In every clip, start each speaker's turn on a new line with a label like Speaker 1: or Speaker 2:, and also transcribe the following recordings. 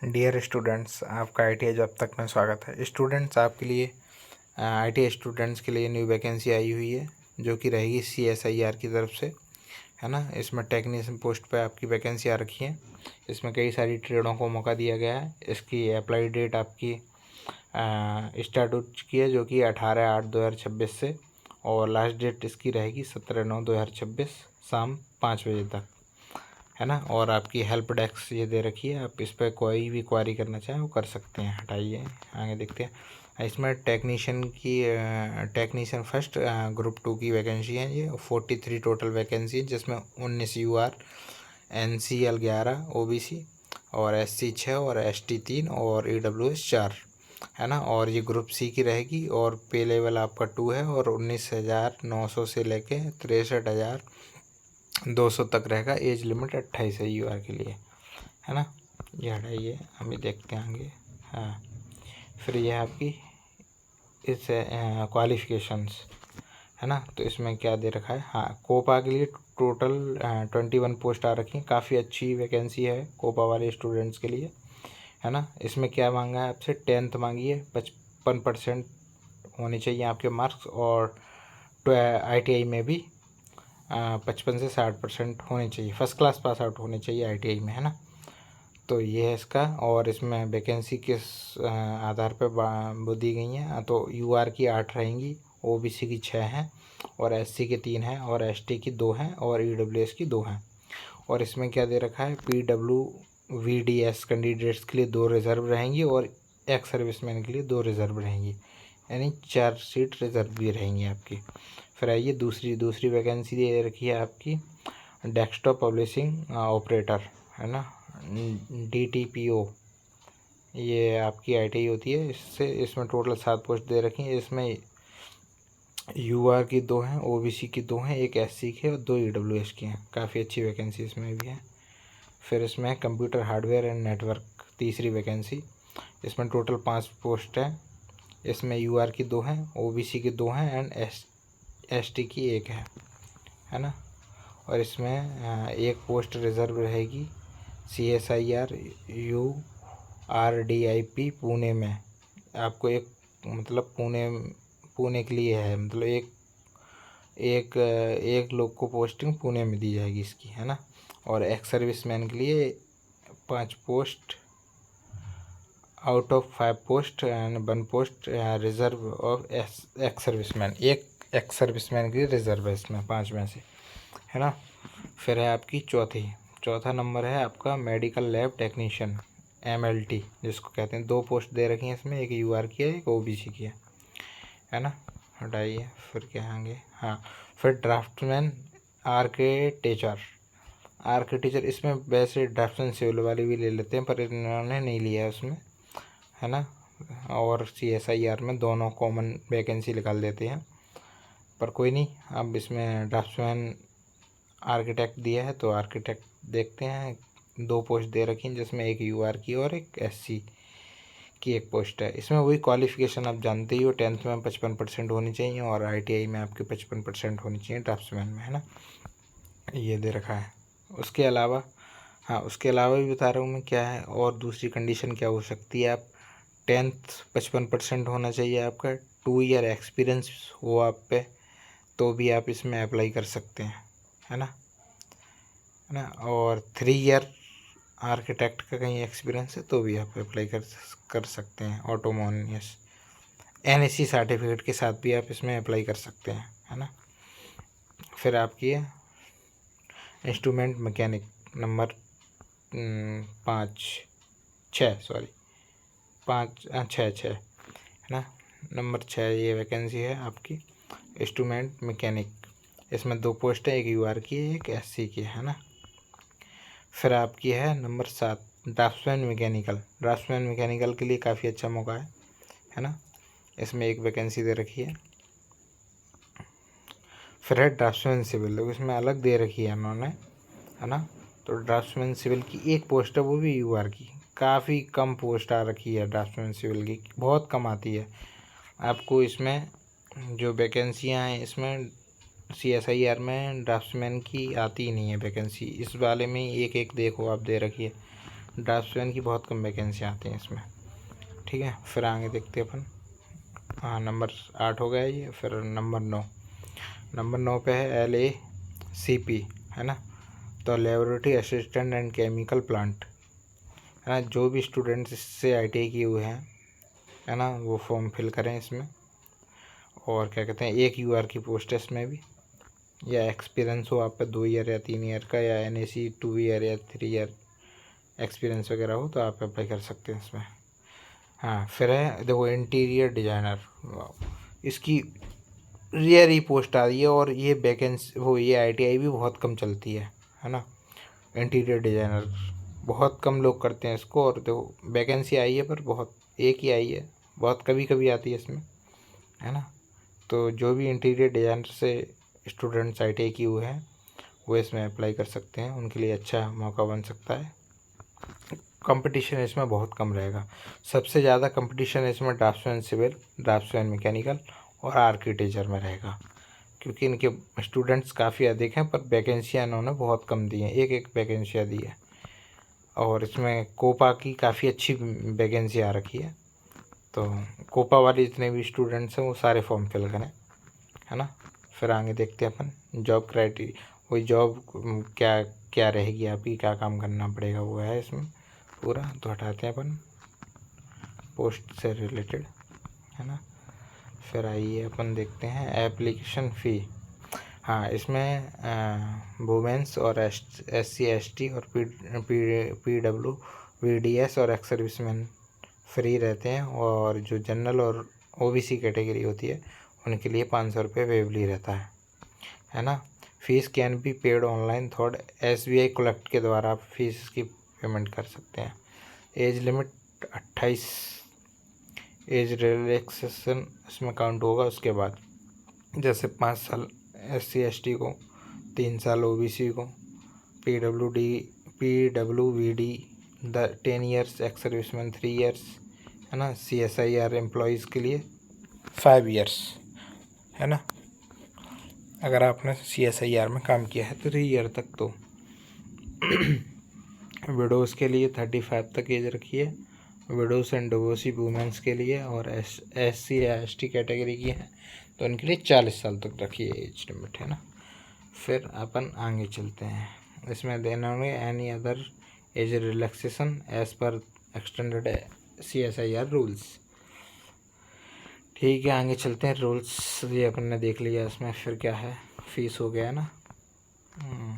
Speaker 1: Dear students, आपका ITI job तक में स्वागत है। स्टूडेंट्स, आपके लिए ITI स्टूडेंट्स के लिए न्यू वैकेंसी आई हुई है जो कि रहेगी CSIR की तरफ से, है ना। इसमें टेक्नीशियन पोस्ट पे आपकी वैकेंसी आ रखी है। इसमें कई सारी ट्रेडों को मौका दिया गया है। इसकी अप्लाई डेट आपकी स्टार्ट हो चुकी है जो कि 18/8/2026 से, और लास्ट डेट इसकी रहेगी 17/9/2026 शाम 5 बजे तक, है ना। और आपकी हेल्प डेस्क ये दे रखी है, आप इस पर कोई भी क्वारी करना चाहें वो कर सकते हैं। हटाइए, आगे देखते हैं। इसमें टेक्नीशियन फर्स्ट ग्रुप 2 की वैकेंसी है। ये 43 टोटल वैकेंसी है, जिसमें 19 UR, NCL 11, OBC और SC 6 और ST 3 और EWS 4, है ना। और ये ग्रुप C की रहेगी और पे लेवल आपका 2 है, और 19,900 से लेके 63,200 तक रहेगा। एज लिमिट 28 है UR के लिए, है ना। ये हटाइए, अभी देखते हैं आगे। हाँ, फिर ये आपकी इस क्वालिफ़िकेशंस, है ना। तो इसमें क्या दे रखा है। हाँ, कोपा के लिए टोटल 21 पोस्ट आ रखी हैं। काफ़ी अच्छी वैकेंसी है कोपा वाले स्टूडेंट्स के लिए, है ना। इसमें क्या मांगा है आपसे, 10th मांगी है, 55% होने चाहिए आपके मार्क्स, और ITI में भी 55 से 60% होने चाहिए। फर्स्ट क्लास पास आउट होने चाहिए ITI में, है ना। तो ये है इसका। और इसमें वैकेंसी किस आधार पर वो दी गई हैं, तो UR की 8 रहेंगी, OBC की 6 हैं, और SC की 3 हैं, और ST की 2 हैं, और EWS की 2 हैं। और इसमें क्या दे रखा है, PWVDS कैंडिडेट्स के लिए 2 रिजर्व रहेंगी, और एक्स सर्विसमैन के लिए 2 रिजर्व रहेंगी, यानी 4 सीट रिजर्व भी रहेंगी आपकी। फिर आइए दूसरी वैकेंसी दे रखी है आपकी डेस्कटॉप पब्लिशिंग ऑपरेटर, है ना, DTPO। ये आपकी ITI होती है। इसमें टोटल 7 पोस्ट दे रखी हैं। इसमें UR की 2 हैं, OBC की 2 हैं, एक SC की और 2 EWS की हैं। काफ़ी अच्छी वैकेंसी इसमें भी है। फिर इसमें कंप्यूटर हार्डवेयर एंड नेटवर्क, तीसरी वैकेंसी। इसमें टोटल 5 पोस्ट है। इसमें UR की 2 हैं, OBC की 2 हैं, एंड ST की 1 है ना। और इसमें एक पोस्ट रिजर्व रहेगी CSIR URDIP पुणे में। आपको एक, मतलब पुणे के लिए है, मतलब एक लोग को पोस्टिंग पुणे में दी जाएगी इसकी, है ना। और एक्स सर्विसमैन के लिए 5 post out of 5 post, and 1 post reserve of ex serviceman. एक एक्स सर्विसमैन के लिए रिजर्व है इसमें 5 में से, है ना। फिर है आपकी चौथा नंबर है आपका मेडिकल लैब टेक्नीशियन, MLT जिसको कहते हैं। 2 पोस्ट दे रखी हैं इसमें, एक UR की है, एक OBC की है ना। हटाइए, फिर क्या आएंगे। हाँ, फिर ड्राफ्टमैन आर्किटेक्चर इसमें वैसे ड्राफ्टमैन सिविल वाले भी ले लेते हैं, पर इन्होंने नहीं लिया है उसमें, है ना। और CSIR में दोनों कॉमन वैकेंसी निकाल देते हैं, पर कोई नहीं। अब इसमें ड्राफ्टमैन आर्किटेक्ट दिया है, तो आर्किटेक्ट देखते हैं। 2 पोस्ट दे रखी हैं, जिसमें एक UR की और एक SC की 1 पोस्ट है। इसमें वही क्वालिफ़िकेशन आप जानते ही हो, 10th में 55% होनी चाहिए, और ITI में आपके 55% होनी चाहिए ड्राफ्ट्समैन में, है ना। ये दे रखा है। उसके अलावा, हाँ, उसके अलावा भी बता रहा हूँ मैं क्या है। और दूसरी कंडीशन क्या हो सकती है, आप 10th 55% होना चाहिए आपका, 2 ईयर एक्सपीरियंस हो आप पे, तो भी आप इसमें अप्लाई कर सकते हैं, है ना। और 3 ईयर आर्किटेक्ट का कहीं एक्सपीरियंस है तो भी आप अप्लाई कर सकते हैं। ऑटोमोनियस NSC सर्टिफिकेट के साथ भी आप इसमें अप्लाई कर सकते हैं, है ना। फिर आपकी है इंस्ट्रूमेंट मैकेनिक नंबर 6, है ना। नंबर 6 ये वैकेंसी है आपकी इंस्ट्रूमेंट मैकेनिक। इसमें 2 पोस्ट है, एक UR की है, एक SC की, है ना। फिर आपकी है नंबर 7 ड्राफ्ट्समैन मैकेनिकल के लिए काफ़ी अच्छा मौका है ना। इसमें 1 वैकेंसी दे रखी है। फिर है ड्राफ्ट्समैन सिविल, तो इसमें अलग दे रखी है उन्होंने, है ना। तो ड्राफ्ट्समैन सिविल की 1 पोस्ट है, वो भी UR की। काफ़ी कम पोस्ट आ रखी है ड्राफ्ट्समैन सिविल की, बहुत कम आती है आपको। इसमें जो वैकेंसियाँ हैं, इसमें CSIR में ड्राफ्ट्समैन की आती ही नहीं है वैकेंसी। इस वाले में एक देखो आप दे रखी है, ड्राफ्ट्समैन की बहुत कम वैकेंसी आती हैं इसमें, ठीक है। फिर आगे देखते हैं अपन। हाँ, नंबर 8 हो गया ये। फिर नंबर 9 पे है LACP, है ना। तो laboratory assistant and chemical plant, है ना। जो भी स्टूडेंट्स इससे ITI किए हुए हैं, है ना, वो फॉर्म फिल करें इसमें। और क्या कहते हैं, 1 UR की पोस्ट है इसमें भी, या एक्सपीरियंस हो आप पे 2 ईयर या 3 ईयर का, या NAC 2 ईयर या 3 ईयर एक्सपीरियंस वगैरह हो तो आप अप्लाई कर सकते हैं इसमें। हाँ, फिर है देखो इंटीरियर डिज़ाइनर, इसकी रेयर ही पोस्ट आ रही है, और ये वैकेंसी ये ITI भी बहुत कम चलती है ना। इंटीरियर डिज़ाइनर बहुत कम लोग करते हैं इसको, और देखो वैकेंसी आई है पर बहुत एक ही आई है, बहुत कभी कभी आती है इसमें, है ना। तो जो भी इंटीरियर डिज़ाइनर से स्टूडेंट्स ITI किए हुए हैं वो इसमें अप्लाई कर सकते हैं, उनके लिए अच्छा मौका बन सकता है। कंपटीशन इसमें बहुत कम रहेगा। सबसे ज़्यादा कंपटीशन इसमें ड्राफ्ट्समैन सिविल, ड्राफ्ट्समैन मैकेनिकल और आर्किटेक्चर में रहेगा, क्योंकि इनके स्टूडेंट्स काफ़ी अधिक हैं, पर वैकेंसियाँ इन्होंने बहुत कम दी हैं, एक वैकेंसियाँ दी है। और इसमें कोपा की काफ़ी अच्छी वैकेंसी आ रखी है, तो कोपा वाले जितने भी स्टूडेंट्स हैं वो सारे फॉर्म फिल करें, है ना। फिर आगे देखते हैं अपन जॉब क्राइटेरिया, वही जॉब क्या क्या रहेगी आपकी, क्या काम करना पड़ेगा वो है इसमें पूरा। तो हटाते हैं अपन पोस्ट से रिलेटेड, है ना। फिर आइए अपन देखते हैं एप्लीकेशन फ़ी। हाँ, इसमें वुमेंस और SC ST और PWVDS और एक्स सर्विसमैन फ्री रहते हैं, और जो जनरल और OBC कैटेगरी होती है उनके लिए 500 रुपये वेवली रहता है ना। Fees can be paid online through SBI collect के द्वारा आप फीस की पेमेंट कर सकते हैं। एज लिमिट 28, एज रिलैक्सेशन इसमें काउंट होगा उसके बाद, जैसे 5 साल SC ST को, 3 साल OBC को, PWVD 10 years, ex serviceman 3 years, है ना। CSIR एम्प्लॉयज़ के लिए 5 ईयर्स, है ना। अगर आपने CSIR में काम किया है 3 ईयर तक तो। विडोज़ के लिए 35 तक एज रखी है, विडोज़ एंड डिवोर्सी वुमेंस के लिए, और SC या ST कैटेगरी की है तो उनके लिए 40 साल तक रखी है एज लिमिट, है ना। फिर अपन आगे चलते हैं। इसमें देना होंगे any other age relaxation as per extended CSIR rules, ठीक है। आगे चलते हैं, रूल्स ये अपन ने देख लिया। इसमें फिर क्या है, फीस हो गया ना,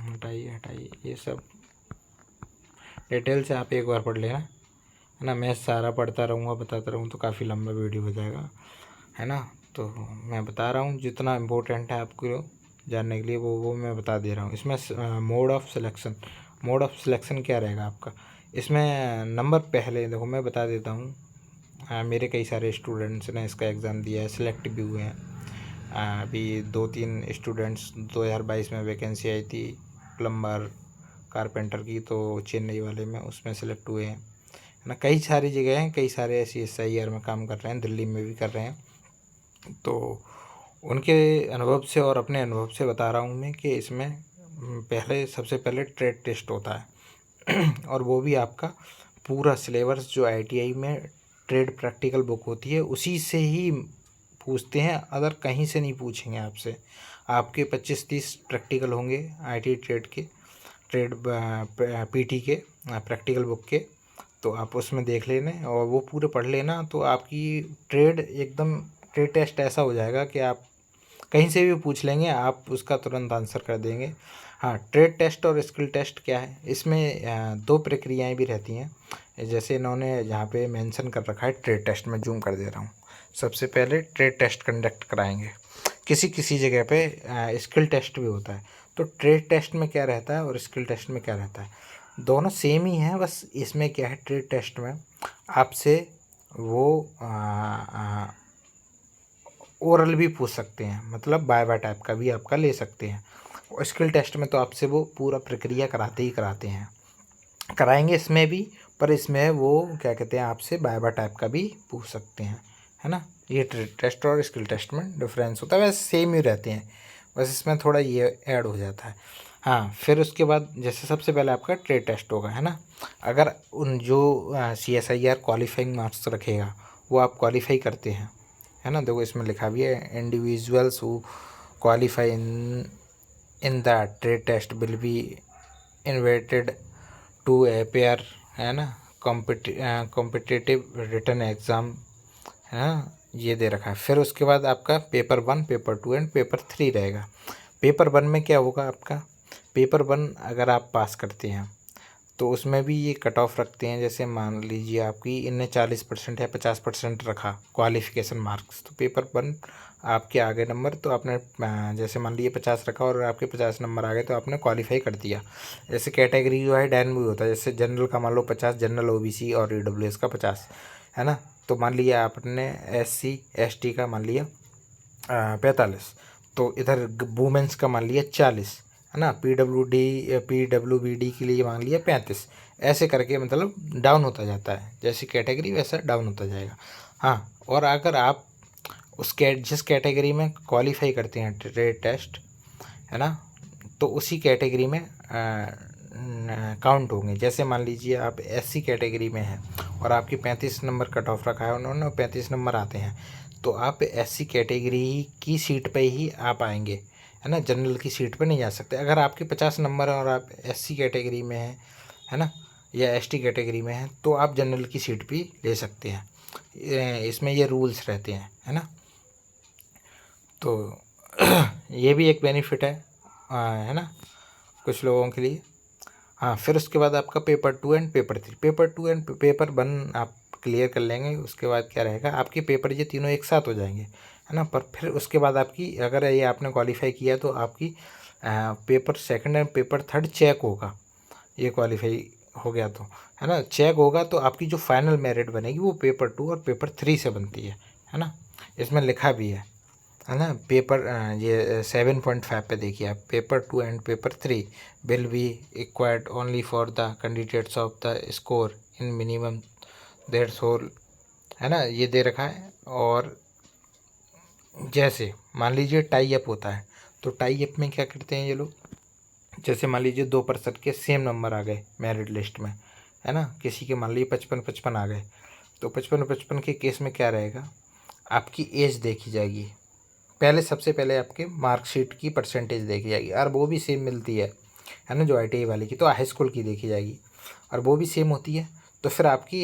Speaker 1: हटाइए ये सब डिटेल से आप एक बार पढ़ लेना, है ना। मैं सारा पढ़ता रहूँगा, बताता रहूँ तो काफ़ी लंबा वीडियो हो जाएगा, है ना। तो मैं बता रहा हूँ जितना इम्पोर्टेंट है आपको जानने के लिए वो मैं बता दे रहा हूँ। इसमें मोड ऑफ सिलेक्शन क्या रहेगा आपका, इसमें नंबर पहले देखो मैं बता देता हूँ। मेरे कई सारे स्टूडेंट्स ने इसका एग्ज़ाम दिया है, सिलेक्ट भी हुए हैं। अभी 2-3 स्टूडेंट्स 2022 में वैकेंसी आई थी प्लम्बर कारपेंटर की, तो चेन्नई वाले में उसमें सेलेक्ट हुए हैं ना। कई सारी जगह हैं, कई सारे SIR में काम कर रहे हैं, दिल्ली में भी कर रहे हैं। तो उनके अनुभव से और अपने अनुभव से बता रहा हूँ मैं कि इसमें सबसे पहले ट्रेड टेस्ट होता है और वो भी आपका पूरा सिलेबस जो ITI में ट्रेड प्रैक्टिकल बुक होती है उसी से ही पूछते हैं, अदर कहीं से नहीं पूछेंगे आपसे। आपके 25-30 प्रैक्टिकल होंगे ITI ट्रेड के, ट्रेड PT के प्रैक्टिकल बुक के, तो आप उसमें देख लेना और वो पूरे पढ़ लेना, तो आपकी ट्रेड टेस्ट ऐसा हो जाएगा कि आप कहीं से भी पूछ लेंगे, आप उसका तुरंत आंसर कर देंगे। हाँ, ट्रेड टेस्ट और स्किल टेस्ट क्या है, इसमें 2 प्रक्रियाएं भी रहती हैं, जैसे इन्होंने यहाँ पे मेंशन कर रखा है। ट्रेड टेस्ट में जूम कर दे रहा हूँ। सबसे पहले ट्रेड टेस्ट कंडक्ट कराएंगे, किसी जगह पे स्किल टेस्ट भी होता है। तो ट्रेड टेस्ट में क्या रहता है और स्किल टेस्ट में क्या रहता है, दोनों सेम ही हैं, बस इसमें क्या है, ट्रेड टेस्ट में आपसे वो ओरल भी पूछ सकते हैं, मतलब बाय टाइप का भी आपका ले सकते हैं। और स्किल टेस्ट में तो आपसे वो पूरा प्रक्रिया कराते हैं, कराएंगे इसमें भी, पर इसमें वो क्या कहते हैं आपसे बाय टाइप का भी पूछ सकते हैं, है ना। ये ट्रेड टेस्ट और स्किल टेस्ट में डिफरेंस होता है, वैसे सेम ही रहते हैं, बस इसमें थोड़ा ये ऐड हो जाता है। हाँ, फिर उसके बाद जैसे सबसे पहले आपका ट्रेड टेस्ट होगा, है ना। अगर उन जो CSIR क्वालिफाइंग मार्क्स रखेगा वो आप क्वालिफाई करते हैं, है ना। देखो इसमें लिखा भी है, individuals who qualify in the trade test will be invited to appear, है ना, कॉम्पिटिटिव रिटन एग्ज़ाम, है ना, ये दे रखा है। फिर उसके बाद आपका पेपर 1, पेपर 2 एंड पेपर 3 रहेगा। पेपर 1 में क्या होगा आपका, पेपर 1 अगर आप पास करते हैं तो उसमें भी ये कट ऑफ रखते हैं। जैसे मान लीजिए आपकी इनने 40% या 50% रखा क्वालिफ़िकेशन मार्क्स, तो पेपर 1 आपके आ गए नंबर, तो आपने जैसे मान लीजिए 50 रखा और आपके 50 नंबर आ गए तो आपने क्वालिफाई कर दिया। जैसे कैटेगरी जो है डायनामिक होता है, जैसे जनरल का मान लो 50, जनरल OBC और EWS का 50, है ना। तो मान लिया आपने SC ST का मान लिया 45, तो इधर वुमेंस का मान लिया 40, है ना। PWBD के लिए मान लिया 35, ऐसे करके मतलब डाउन होता जाता है, जैसी कैटेगरी वैसा डाउन होता जाएगा। हाँ, और अगर आप जिस कैटेगरी में क्वालिफाई करते हैं ट्रेड टेस्ट, है ना, तो उसी कैटेगरी में काउंट होंगे। जैसे मान लीजिए आप SC कैटेगरी में हैं और आपकी 35 नंबर कट ऑफ रखा है उन्होंने, 35 नंबर आते हैं, तो आप SC कैटेगरी की सीट पे ही आप आएंगे, है ना, जनरल की सीट पे नहीं जा सकते। अगर आपके 50 नंबर हैं और आप SC कैटेगरी में हैं, है ना, या ST कैटेगरी में हैं, तो आप जनरल की सीट भी ले सकते हैं। इसमें ये रूल्स रहते हैं, है ना। तो ये भी एक बेनिफिट है ना, कुछ लोगों के लिए। हाँ, फिर उसके बाद आपका paper 2 and paper 3, paper 2 and paper 1 आप क्लियर कर लेंगे। उसके बाद क्या रहेगा, आपके पेपर ये तीनों एक साथ हो जाएंगे, है ना। पर फिर उसके बाद आपकी, अगर ये आपने क्वालिफाई किया तो आपकी पेपर 2 एंड पेपर 3 चेक होगा। ये क्वालिफाई हो गया तो, है ना, चेक होगा तो आपकी जो फाइनल मेरिट बनेगी वो पेपर 2 और पेपर 3 से बनती है ना। इसमें लिखा भी है ना। पेपर ये 7.5 पे देखिए आप, paper 2 and paper 3 will be required only for the candidates of the score in minimum that's whole, है ना, ये दे रखा है। और जैसे मान लीजिए टाई अप होता है, तो टाई अप में क्या करते हैं ये लोग, जैसे मान लीजिए 2% के सेम नंबर आ गए मेरिट लिस्ट में, है ना, किसी के मान लीजिए 55-55 आ गए, तो 55-55 के केस में क्या रहेगा, आपकी एज देखी जाएगी। पहले सबसे पहले आपके मार्कशीट की परसेंटेज देखी जाएगी, और वो भी सेम मिलती है ना, जो ITI वाले की, तो हाई स्कूल की देखी जाएगी और वो भी सेम होती है। तो फिर आपकी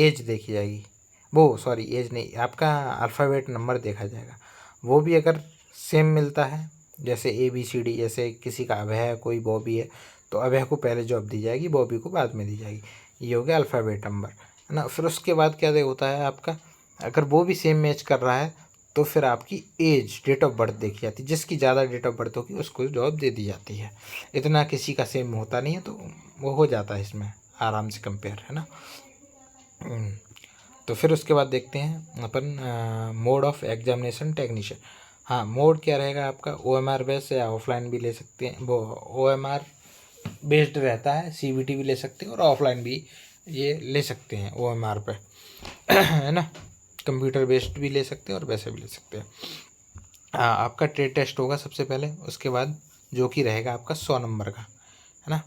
Speaker 1: एज देखी जाएगी, वो सॉरी एज नहीं, आपका अल्फ़ाबेट नंबर देखा जाएगा। वो भी अगर सेम मिलता है, जैसे ABCD, जैसे किसी का अभय है, कोई बॉबी है, तो अभय को पहले जॉब दी जाएगी, बॉबी को बाद में दी जाएगी। ये हो गया अल्फ़ाबेट नंबर, है ना। फिर उसके बाद क्या होता है आपका, अगर वो भी सेम मैच कर रहा है तो फिर आपकी एज, डेट ऑफ बर्थ देखी जाती है। जिसकी ज़्यादा डेट ऑफ बर्थ होगी उसको जॉब दे दी जाती है। इतना किसी का सेम होता नहीं है, तो वो हो जाता है इसमें आराम से कंपेयर, है ना। तो फिर उसके बाद देखते हैं अपन मोड ऑफ एग्जामिनेशन टेक्नीशियन। हाँ, मोड क्या रहेगा आपका, OMR बेस्ड या ऑफलाइन भी ले सकते हैं। वो OMR बेस्ड रहता है, CBT भी ले सकते हैं और ऑफलाइन भी ये ले सकते हैं OMR पे, है ना। कंप्यूटर बेस्ड भी ले सकते हैं और वैसे भी ले सकते हैं। हाँ, आपका ट्रेड टेस्ट होगा सबसे पहले, उसके बाद जो कि रहेगा आपका 100 नंबर का, है ना,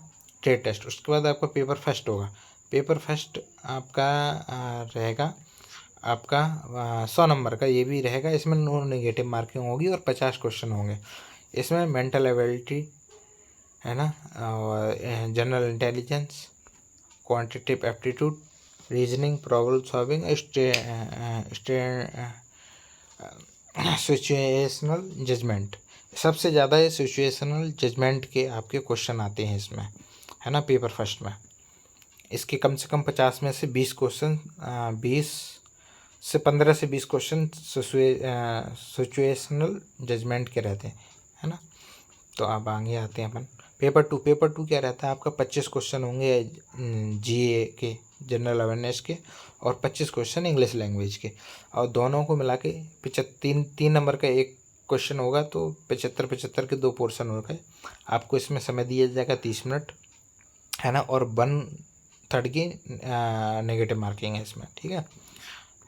Speaker 1: ट्रेड टेस्ट। उसके बाद आपका पेपर फर्स्ट होगा। पेपर फर्स्ट आपका रहेगा आपका 100 नंबर का, ये भी रहेगा। इसमें नो नेगेटिव मार्किंग होगी और 50 क्वेश्चन होंगे। इसमें मेंटल एबिलिटी, है ना, और general intelligence, quantitative aptitude, reasoning, problem solving, situational judgment. सबसे ज़्यादा ये सिचुएशनल जजमेंट के आपके क्वेश्चन आते हैं इसमें, है ना, पेपर फर्स्ट में। इसके कम से कम 50 में से 20 क्वेश्चन, 15 से 20 क्वेश्चन सिचुएशनल जजमेंट के रहते हैं, है ना। तो अब आगे आते हैं अपन पेपर 2। पेपर 2 क्या रहता है आपका, 25 क्वेश्चन होंगे GA के, जनरल अवेयरनेस के, और 25 क्वेश्चन इंग्लिश लैंग्वेज के, और दोनों को मिला के 3 नंबर का एक क्वेश्चन होगा, तो 75 के 2 पोर्शन हो गए। आपको इसमें समय दिया जाएगा 30 मिनट, है ना, और 1/3 की नेगेटिव मार्किंग है इसमें, ठीक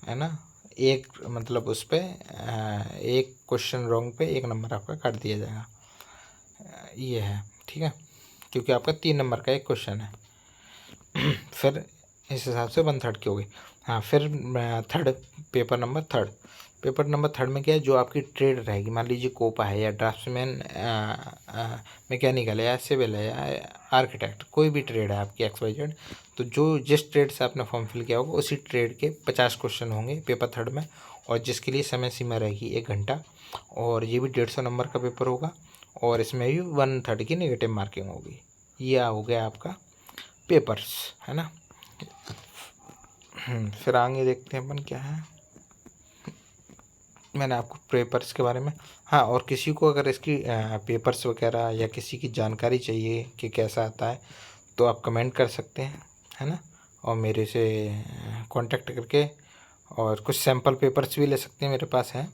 Speaker 1: है ना। एक मतलब उस पर एक क्वेश्चन रॉन्ग पे 1 नंबर आपका काट दिया जाएगा, ये है, ठीक है, क्योंकि आपका 3 नंबर का एक क्वेश्चन है। फिर इस हिसाब से 1/3 की हो गई। हाँ, फिर थर्ड पेपर नंबर थर्ड में क्या है, जो आपकी ट्रेड रहेगी, मान लीजिए कोपा है या ड्राफ्ट्समैन, मैकेनिकल है या सिविल है या आर्किटेक्ट, कोई भी ट्रेड है आपकी XYZ, तो जो जिस ट्रेड से आपने फॉर्म फिल किया होगा उसी ट्रेड के 50 क्वेश्चन होंगे पेपर थर्ड में, और जिसके लिए समय सीमा रहेगी 1 घंटा, और ये भी 150 नंबर का पेपर होगा, और इसमें भी 1/3 की नेगेटिव मार्किंग होगी। ये हो गया आपका पेपर्स, है ना। फिर आगे देखते हैं अपन क्या है। मैंने आपको पेपर्स के बारे में, हाँ, और किसी को अगर इसकी पेपर्स वगैरह या किसी की जानकारी चाहिए कि कैसा आता है, तो आप कमेंट कर सकते हैं, है ना, और मेरे से कांटेक्ट करके, और कुछ सैम्पल पेपर्स भी ले सकते हैं, मेरे पास हैं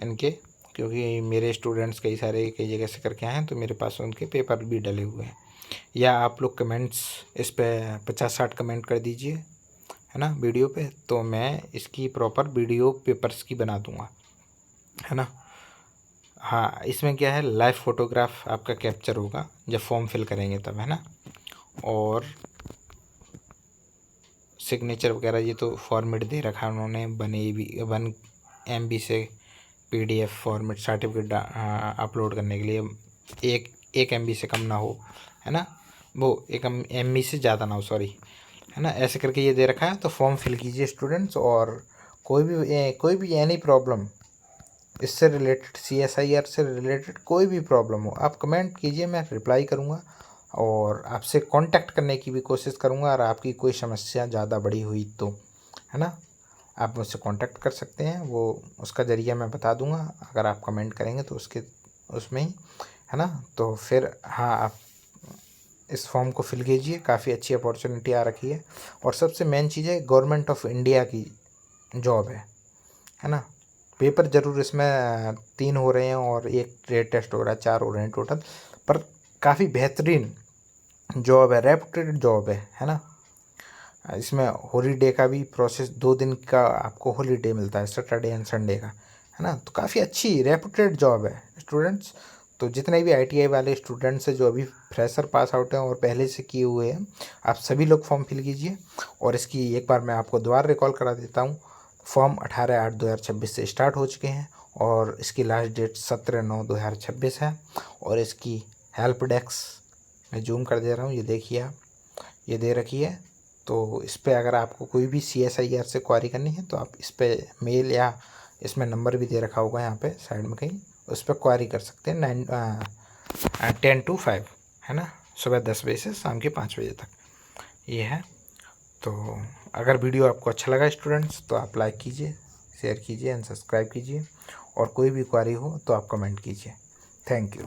Speaker 1: इनके, क्योंकि मेरे स्टूडेंट्स कई सारे कई जगह से करके आए हैं, तो मेरे पास उनके पेपर भी डले हुए हैं। या आप लोग कमेंट्स इस पर 50-60 कमेंट कर दीजिए, है ना, वीडियो पे, तो मैं इसकी प्रॉपर वीडियो पेपर्स की बना दूंगा, है ना। हाँ, इसमें क्या है, लाइव फोटोग्राफ आपका कैप्चर होगा जब फॉर्म फिल करेंगे तब, है ना, और सिग्नेचर वगैरह ये तो फॉर्मेट दे रखा है उन्होंने, 1 MB से PDF फॉर्मेट सर्टिफिकेट अपलोड करने के लिए, एक MB से कम ना हो, है ना, वो 1 MB से ज़्यादा ना हो, सॉरी, है ना, ऐसे करके ये दे रखा है। तो फॉर्म फिल कीजिए स्टूडेंट्स, और कोई भी एनी प्रॉब्लम इससे रिलेटेड, CSIR से रिलेटेड कोई भी प्रॉब्लम हो, आप कमेंट कीजिए, मैं रिप्लाई करूँगा, और आपसे कांटेक्ट करने की भी कोशिश करूँगा, और आपकी कोई समस्या ज़्यादा बड़ी हुई तो, है ना, आप मुझसे कांटेक्ट कर सकते हैं, वो उसका ज़रिया मैं बता दूँगा, अगर आप कमेंट करेंगे तो उसमें ही, है ना। तो फिर हाँ, आप इस फॉर्म को फिल कीजिए, काफ़ी अच्छी अपॉर्चुनिटी आ रखी है, और सबसे मेन चीज़ है, गवर्नमेंट ऑफ इंडिया की जॉब है ना। पेपर ज़रूर इसमें 3 हो रहे हैं, और एक ट्रेड टेस्ट हो रहा है, 4 हो रहे हैं टोटल, पर काफ़ी बेहतरीन जॉब है, रेपुटेड जॉब है ना। इसमें हॉलीडे का भी प्रोसेस, 2 दिन का आपको हॉलीडे मिलता है, सैटरडे एंड संडे का, है ना। तो काफ़ी अच्छी रेपुटेड जॉब है स्टूडेंट्स। तो जितने भी ITI वाले स्टूडेंट्स हैं जो अभी फ्रेशर पास आउट हैं और पहले से किए हुए हैं, आप सभी लोग फॉर्म फिल कीजिए। और इसकी एक बार मैं आपको दोबारा रिकॉल करा देता हूँ, फॉर्म 18/8/2026 से स्टार्ट हो चुके हैं, और इसकी लास्ट डेट 17/9/2026 है। और इसकी हेल्प डेस्क मैं जूम कर दे रहा हूँ, ये देखिए आप, ये दे रखी है। तो इस पर अगर आपको कोई भी CSIR से क्वारी करनी है, तो आप इस पर मेल, या इसमें नंबर भी दे रखा होगा यहाँ पे साइड में कहीं, उस पर क्वारी कर सकते हैं। 10 to 5, है ना, सुबह 10 बजे से शाम के 5 बजे तक ये है। तो अगर वीडियो आपको अच्छा लगा स्टूडेंट्स, तो आप लाइक कीजिए, शेयर कीजिए एंड सब्सक्राइब कीजिए, और कोई भी क्वारी हो तो आप कमेंट कीजिए। Thank you.